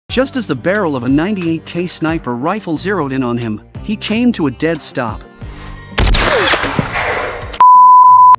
Just as the barrel of a 98K sniper rifle zeroed in on him, he came to a dead stop.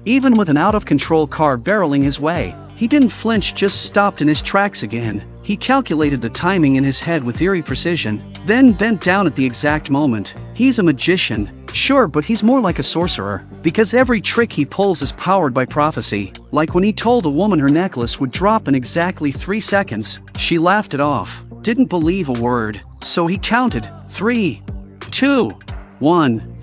Even with an out-of-control car barreling his way, he didn't flinch, just stopped in his tracks again. He calculated the timing in his head with eerie precision, then bent down at the exact moment. He's a magician, sure, but he's more like a sorcerer, because every trick he pulls is powered by prophecy. Like when he told a woman her necklace would drop in exactly 3 seconds, she laughed it off, didn't believe a word, so he counted 3, 2, 1.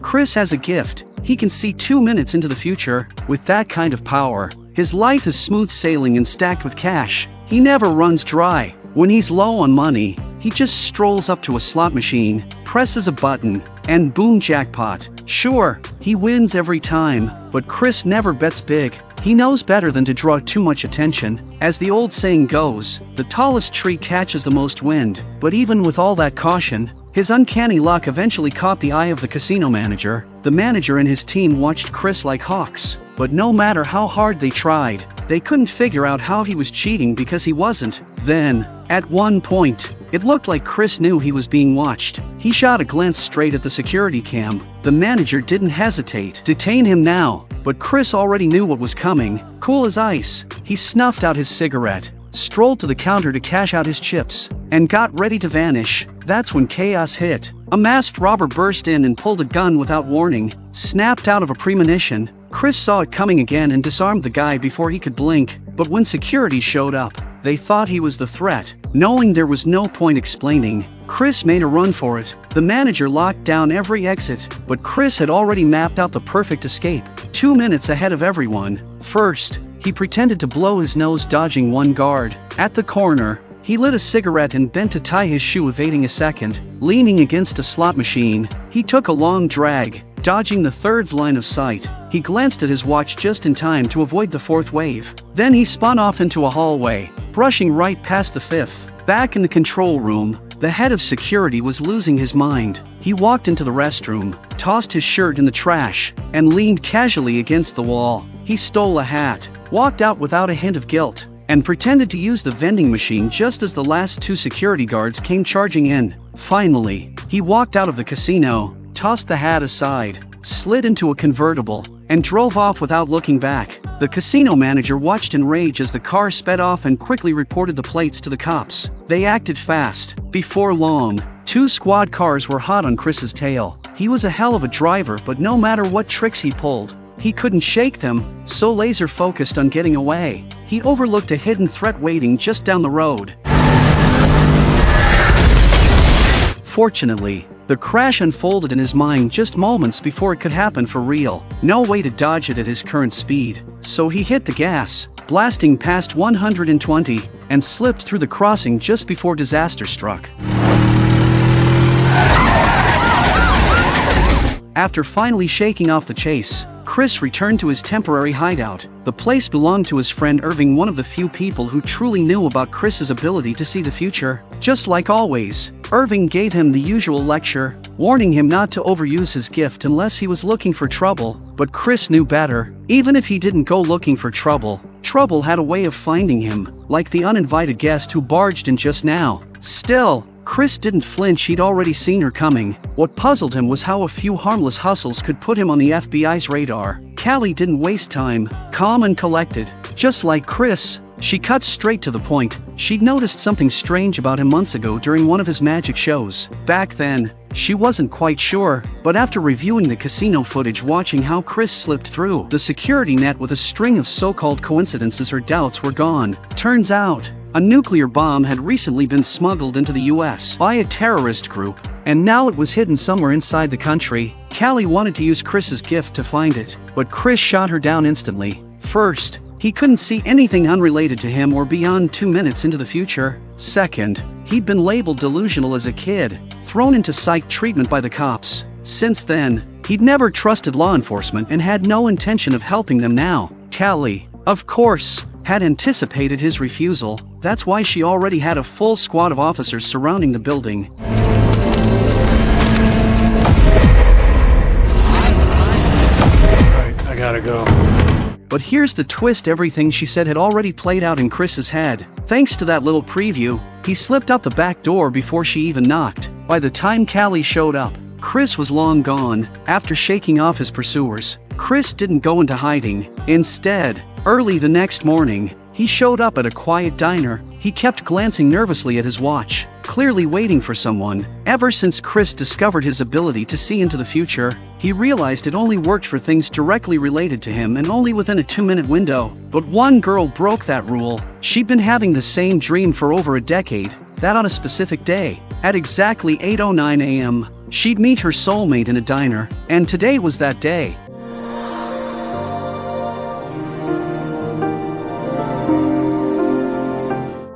Chris has a gift. He can see 2 minutes into the future. With that kind of power, his life is smooth sailing and stacked with cash. He never runs dry. When he's low on money, he just strolls up to a slot machine, presses a button, and boom, jackpot. Sure, he wins every time, but Chris never bets big. He knows better than to draw too much attention. As the old saying goes, the tallest tree catches the most wind. But even with all that caution, his uncanny luck eventually caught the eye of the casino manager. The manager and his team watched Chris like hawks, but no matter how hard they tried, they couldn't figure out how he was cheating because he wasn't. Then, at one point, it looked like Chris knew he was being watched. He shot a glance straight at the security cam. The manager didn't hesitate. Detain him now. But Chris already knew what was coming. Cool as ice, he snuffed out his cigarette, strolled to the counter to cash out his chips, and got ready to vanish. That's when chaos hit. A masked robber burst in and pulled a gun without warning, snapped out of a premonition. Chris saw it coming again and disarmed the guy before he could blink, but when security showed up, they thought he was the threat. Knowing there was no point explaining, Chris made a run for it. The manager locked down every exit, but Chris had already mapped out the perfect escape, 2 minutes ahead of everyone. First, he pretended to blow his nose, dodging one guard. At the corner, he lit a cigarette and bent to tie his shoe, evading a second. Leaning against a slot machine, he took a long drag, dodging the third's line of sight. He glanced at his watch just in time to avoid the fourth wave. Then he spun off into a hallway, brushing right past the fifth. Back in the control room, the head of security was losing his mind. He walked into the restroom, tossed his shirt in the trash, and leaned casually against the wall. He stole a hat, walked out without a hint of guilt, and pretended to use the vending machine just as the last 2 security guards came charging in. Finally, he walked out of the casino, tossed the hat aside, slid into a convertible, and drove off without looking back. The casino manager watched in rage as the car sped off and quickly reported the plates to the cops. They acted fast. Before long, 2 squad cars were hot on Chris's tail. He was a hell of a driver, but no matter what tricks he pulled, he couldn't shake them, so laser-focused on getting away, he overlooked a hidden threat waiting just down the road. Fortunately, the crash unfolded in his mind just moments before it could happen for real. No way to dodge it at his current speed, so he hit the gas, blasting past 120, and slipped through the crossing just before disaster struck. After finally shaking off the chase, Chris returned to his temporary hideout. The place belonged to his friend Irving, one of the few people who truly knew about Chris's ability to see the future. Just like always, Irving gave him the usual lecture, warning him not to overuse his gift unless he was looking for trouble. But Chris knew better. Even if he didn't go looking for trouble, trouble had a way of finding him, like the uninvited guest who barged in just now. Still, Chris didn't flinch. He'd already seen her coming. What puzzled him was how a few harmless hustles could put him on the FBI's radar. Callie didn't waste time, calm and collected. Just like Chris, she cut straight to the point. She'd noticed something strange about him months ago during one of his magic shows. Back then, she wasn't quite sure, but after reviewing the casino footage, watching how Chris slipped through the security net with a string of so-called coincidences, her doubts were gone. Turns out, a nuclear bomb had recently been smuggled into the US by a terrorist group, and now it was hidden somewhere inside the country. Callie wanted to use Chris's gift to find it, but Chris shot her down instantly. First, he couldn't see anything unrelated to him or beyond 2 minutes into the future. Second, he'd been labeled delusional as a kid, thrown into psych treatment by the cops. Since then, he'd never trusted law enforcement and had no intention of helping them now. Callie, of course, had anticipated his refusal. That's why she already had a full squad of officers surrounding the building. Right, I gotta go. But here's the twist: everything she said had already played out in Chris's head. Thanks to that little preview, He slipped out the back door before she even knocked. By the time Callie showed up, Chris was long gone. After shaking off his pursuers, Chris didn't go into hiding. Instead, early the next morning, he showed up at a quiet diner. He kept glancing nervously at his watch, clearly waiting for someone. Ever since Chris discovered his ability to see into the future, he realized it only worked for things directly related to him and only within a 2-minute window. But one girl broke that rule. She'd been having the same dream for over a decade, that on a specific day, at exactly 8:09 a.m., she'd meet her soulmate in a diner, and today was that day.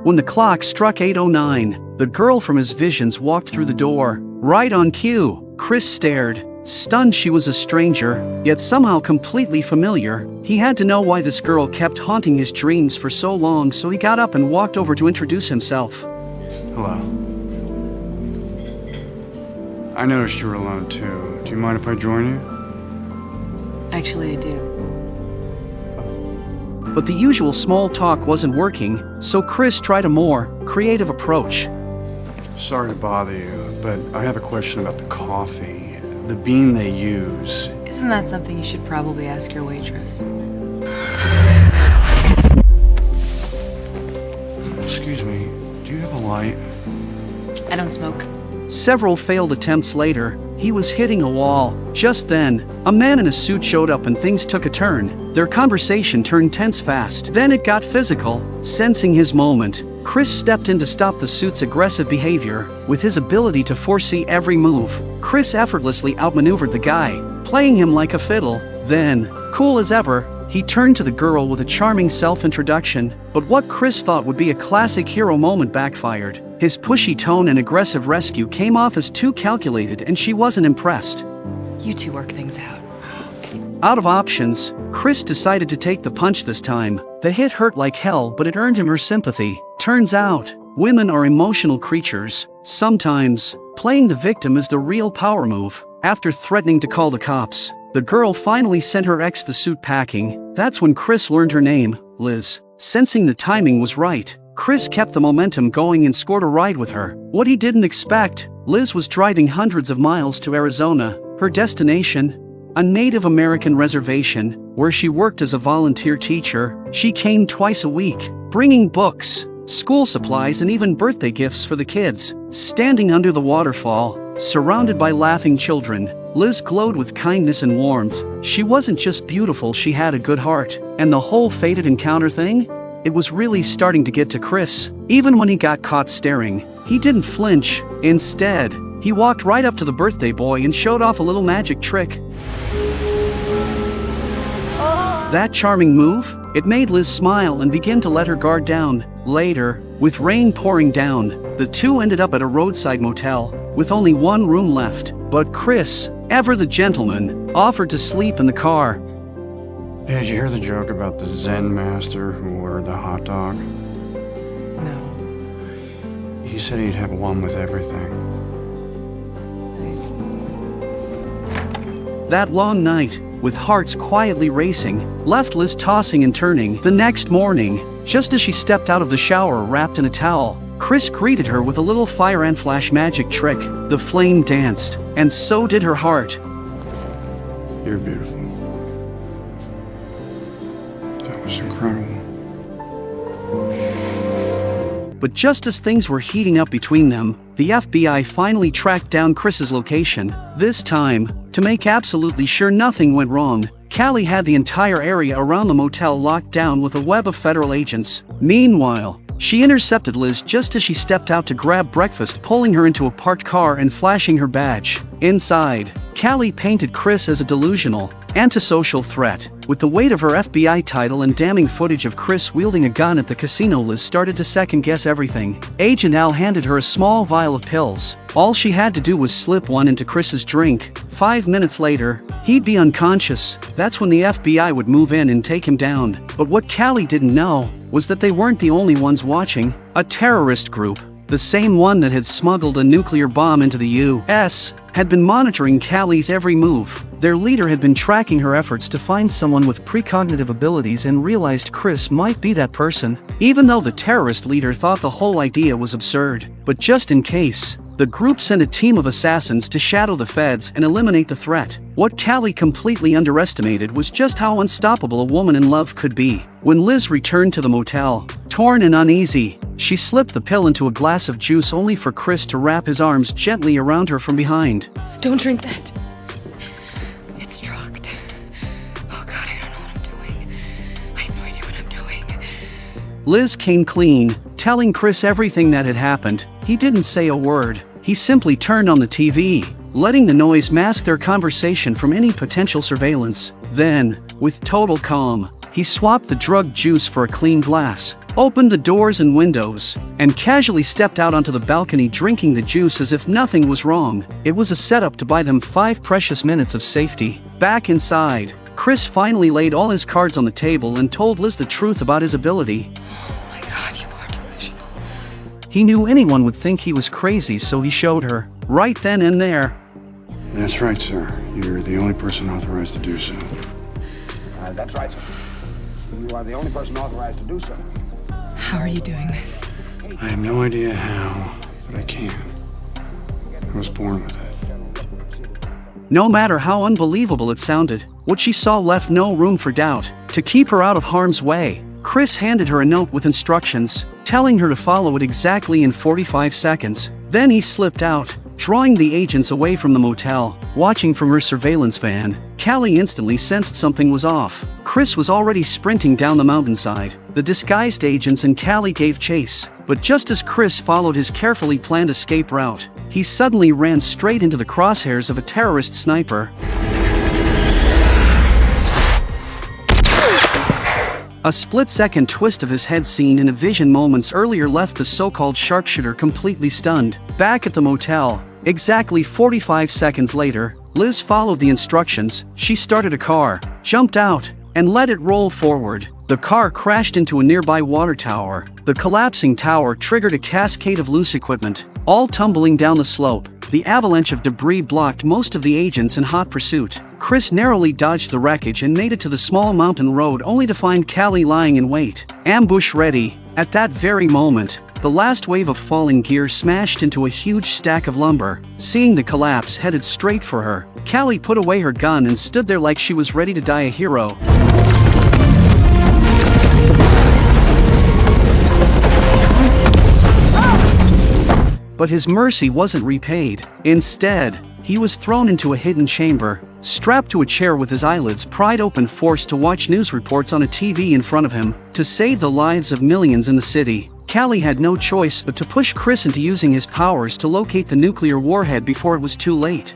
When the clock struck 8:09, the girl from his visions walked through the door. Right on cue, Chris stared, stunned. She was a stranger, yet somehow completely familiar. He had to know why this girl kept haunting his dreams for so long, so he got up and walked over to introduce himself. Hello. I noticed you were alone too. Do you mind if I join you? Actually, I do. But the usual small talk wasn't working, so Chris tried a more creative approach. Sorry to bother you, but I have a question about the coffee. The bean they use. Isn't that something you should probably ask your waitress? Excuse me, do you have a light? I don't smoke. Several failed attempts later, he was hitting a wall. Just then, a man in a suit showed up and things took a turn. Their conversation turned tense fast. Then it got physical. Sensing his moment, Chris stepped in to stop the suit's aggressive behavior. With his ability to foresee every move, Chris effortlessly outmaneuvered the guy, playing him like a fiddle. Then, cool as ever, he turned to the girl with a charming self-introduction. But what Chris thought would be a classic hero moment backfired. His pushy tone and aggressive rescue came off as too calculated, and she wasn't impressed. You two work things out. Out of options, Chris decided to take the punch this time. The hit hurt like hell, but it earned him her sympathy. Turns out, women are emotional creatures. Sometimes, playing the victim is the real power move. After threatening to call the cops, the girl finally sent her ex the suit packing. That's when Chris learned her name, Liz. Sensing the timing was right, Chris kept the momentum going and scored a ride with her. What he didn't expect, Liz was driving hundreds of miles to Arizona. Her destination? A Native American reservation, where she worked as a volunteer teacher. She came twice a week, bringing books, school supplies, and even birthday gifts for the kids. Standing under the waterfall, surrounded by laughing children, Liz glowed with kindness and warmth. She wasn't just beautiful, she had a good heart. And the whole fated encounter thing? It was really starting to get to Chris. Even when he got caught staring, he didn't flinch. Instead, he walked right up to the birthday boy and showed off a little magic trick. That charming move, it made Liz smile and begin to let her guard down. Later, with rain pouring down, the two ended up at a roadside motel, with only one room left. But Chris, ever the gentleman, offered to sleep in the car. Hey, did you hear the joke about the Zen master who ordered the hot dog? No. He said he'd have one with everything. That long night, with hearts quietly racing, left Liz tossing and turning. The next morning, just as she stepped out of the shower wrapped in a towel, Chris greeted her with a little fire and flash magic trick. The flame danced, and so did her heart. You're beautiful. That was incredible. But just as things were heating up between them, the FBI finally tracked down Chris's location. This time, to make absolutely sure nothing went wrong, Callie had the entire area around the motel locked down with a web of federal agents. Meanwhile, she intercepted Liz just as she stepped out to grab breakfast, pulling her into a parked car and flashing her badge. Inside, Callie painted Chris as a delusional, antisocial threat. With the weight of her FBI title and damning footage of Chris wielding a gun at the casino, Liz started to second-guess everything. Agent Al handed her a small vial of pills. All she had to do was slip one into Chris's drink. 5 minutes later, he'd be unconscious. That's when the FBI would move in and take him down. But what Callie didn't know was that they weren't the only ones watching. A terrorist group, the same one that had smuggled a nuclear bomb into the U.S., had been monitoring Callie's every move. Their leader had been tracking her efforts to find someone with precognitive abilities and realized Chris might be that person, even though the terrorist leader thought the whole idea was absurd. But just in case, the group sent a team of assassins to shadow the feds and eliminate the threat. What Callie completely underestimated was just how unstoppable a woman in love could be. When Liz returned to the motel, torn and uneasy, she slipped the pill into a glass of juice only for Chris to wrap his arms gently around her from behind. Don't drink that. It's drugged. Oh God, I don't know what I'm doing. I have no idea what I'm doing. Liz came clean, telling Chris everything that had happened. He didn't say a word. He simply turned on the TV, letting the noise mask their conversation from any potential surveillance. Then, with total calm, he swapped the drugged juice for a clean glass, opened the doors and windows, and casually stepped out onto the balcony drinking the juice as if nothing was wrong. It was a setup to buy them 5 precious minutes of safety. Back inside, Chris finally laid all his cards on the table and told Liz the truth about his ability. Oh my God, you are delusional. He knew anyone would think he was crazy, so he showed her, right then and there. That's right, sir. You're the only person authorized to do so. That's right, sir. You are the only person authorized to do so. How are you doing this? I have no idea how, but I can. I was born with it. No matter how unbelievable it sounded, what she saw left no room for doubt. To keep her out of harm's way, Chris handed her a note with instructions, telling her to follow it exactly in 45 seconds. Then he slipped out, drawing the agents away from the motel. Watching from her surveillance van, Callie instantly sensed something was off. Chris was already sprinting down the mountainside. The disguised agents and Callie gave chase, but just as Chris followed his carefully planned escape route, he suddenly ran straight into the crosshairs of a terrorist sniper. A split-second twist of his head seen in a vision moments earlier left the so-called sharpshooter completely stunned. Back at the motel, exactly 45 seconds later, Liz followed the instructions. She started a car, jumped out, and let it roll forward. The car crashed into a nearby water tower. The collapsing tower triggered a cascade of loose equipment, all tumbling down the slope. The avalanche of debris blocked most of the agents in hot pursuit. Chris narrowly dodged the wreckage and made it to the small mountain road only to find Callie lying in wait, ambush ready. At that very moment, the last wave of falling gear smashed into a huge stack of lumber. Seeing the collapse headed straight for her, Callie put away her gun and stood there like she was ready to die a hero. But his mercy wasn't repaid. Instead, he was thrown into a hidden chamber, strapped to a chair with his eyelids pried open, forced to watch news reports on a TV in front of him. To save the lives of millions in the city, Callie had no choice but to push Chris into using his powers to locate the nuclear warhead before it was too late.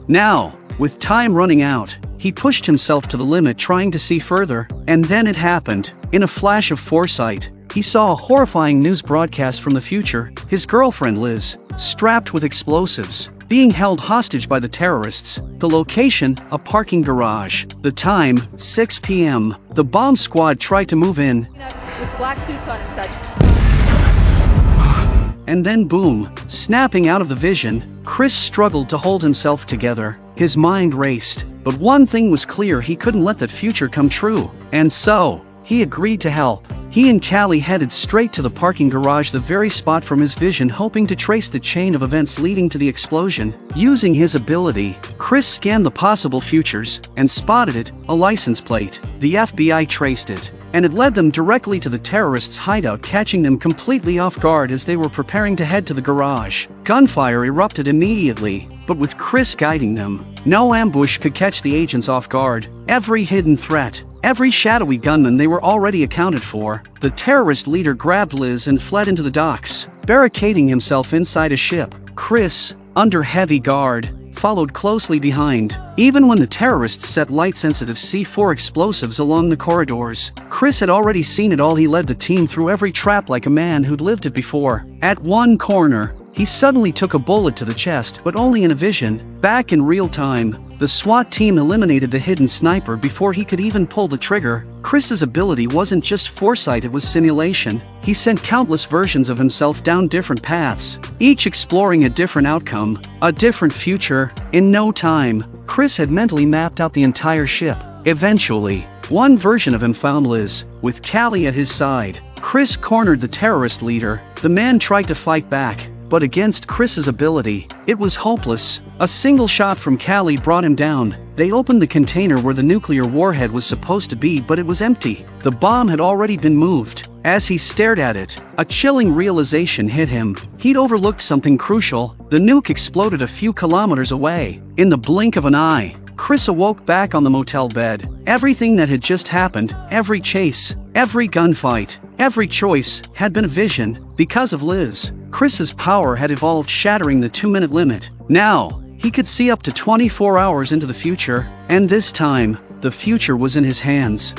Now, with time running out, he pushed himself to the limit trying to see further, and then it happened. In a flash of foresight, he saw a horrifying news broadcast from the future. His girlfriend Liz, strapped with explosives, being held hostage by the terrorists. The location, a parking garage. The time, 6 p.m. The bomb squad tried to move in. With black suits on and such. And then boom, snapping out of the vision, Chris struggled to hold himself together. His mind raced, but one thing was clear: he couldn't let that future come true. And so, he agreed to help. He and Callie headed straight to the parking garage, the very spot from his vision, hoping to trace the chain of events leading to the explosion. Using his ability, Chris scanned the possible futures and spotted it, a license plate. The FBI traced it, and it led them directly to the terrorists' hideout, catching them completely off guard as they were preparing to head to the garage. Gunfire erupted immediately, but with Chris guiding them, no ambush could catch the agents off guard. Every hidden threat, every shadowy gunman, they were already accounted for. The terrorist leader grabbed Liz and fled into the docks, barricading himself inside a ship. Chris, under heavy guard, followed closely behind. Even when the terrorists set light-sensitive C4 explosives along the corridors, Chris had already seen it all. He led the team through every trap like a man who'd lived it before. At one corner, he suddenly took a bullet to the chest, but only in a vision. Back in real time, The SWAT team eliminated the hidden sniper before he could even pull the trigger. Chris's ability wasn't just foresight, it was simulation. He sent countless versions of himself down different paths, each exploring a different outcome, a different future. In no time, Chris had mentally mapped out the entire ship. Eventually, one version of him found Liz, with Callie at his side. Chris cornered the terrorist leader. The man tried to fight back, but against Chris's ability, it was hopeless. A single shot from Callie brought him down. They opened the container where the nuclear warhead was supposed to be, but it was empty. The bomb had already been moved. As he stared at it, a chilling realization hit him. He'd overlooked something crucial. The nuke exploded a few kilometers away. In the blink of an eye, Chris awoke back on the motel bed. Everything that had just happened, every chase, every gunfight, every choice, had been a vision. Because of Liz, Chris's power had evolved, shattering the 2-minute limit. Now, he could see up to 24 hours into the future, and this time, the future was in his hands.